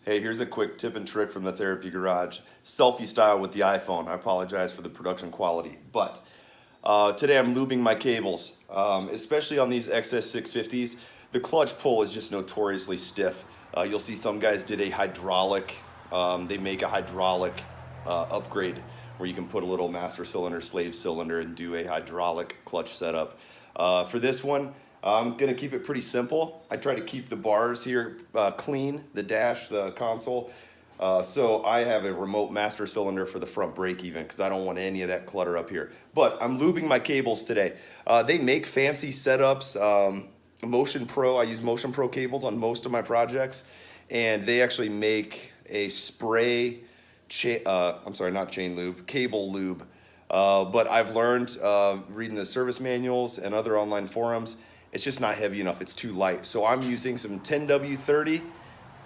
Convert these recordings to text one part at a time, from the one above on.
Hey, here's a quick tip and trick from the Therapy Garage. Selfie style with the iPhone. I apologize for the production quality. But today I'm lubing my cables, especially on these XS650s. The clutch pull is just notoriously stiff. You'll see some guys did a hydraulic, they make a hydraulic upgrade where you can put a little master cylinder, slave cylinder, and do a hydraulic clutch setup. For this one, I'm gonna keep it pretty simple. I try to keep the bars here clean, the dash, the console. So I have a remote master cylinder for the front brake even, because I don't want any of that clutter up here. But I'm lubing my cables today. They make fancy setups. Motion Pro, I use Motion Pro cables on most of my projects. And they actually make a spray, I'm sorry, not chain lube, cable lube. But I've learned reading the service manuals and other online forums, it's just not heavy enough, it's too light. So I'm using some 10W30,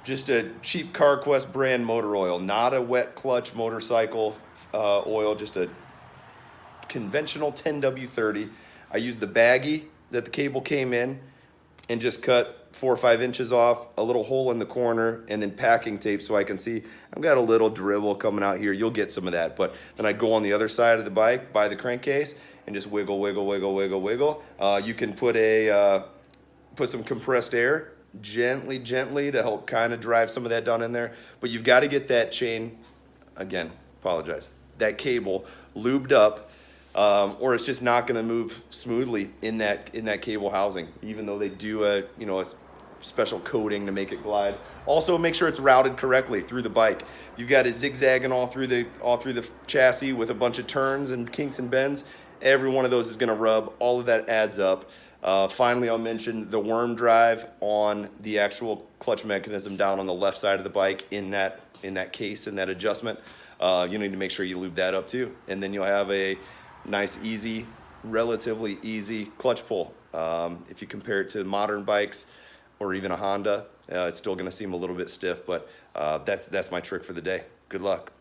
just a cheap CarQuest brand motor oil, not a wet clutch motorcycle oil, just a conventional 10W30. I use the baggie that the cable came in and just cut 4 or 5 inches off, a little hole in the corner, and then packing tape so I can see. I've got a little dribble coming out here. You'll get some of that. But then I go on the other side of the bike by the crankcase and just wiggle, wiggle, wiggle, wiggle, wiggle. You can put some compressed air gently to help kind of drive some of that down in there. But you've got to get that chain, again, apologize, that cable lubed up, or it's just not going to move smoothly in that cable housing, even though they do a special coating to make it glide. Also, make sure it's routed correctly through the bike. You've got it zigzagging all through the chassis with a bunch of turns and kinks and bends. Every one of those is going to rub. All of that adds up. Finally, I'll mention the worm drive on the actual clutch mechanism down on the left side of the bike in that case, in that adjustment. You need to make sure you lube that up too, and then you'll have a nice, easy, relatively easy clutch pull. If you compare it to modern bikes or even a Honda, it's still going to seem a little bit stiff, but that's my trick for the day. Good luck.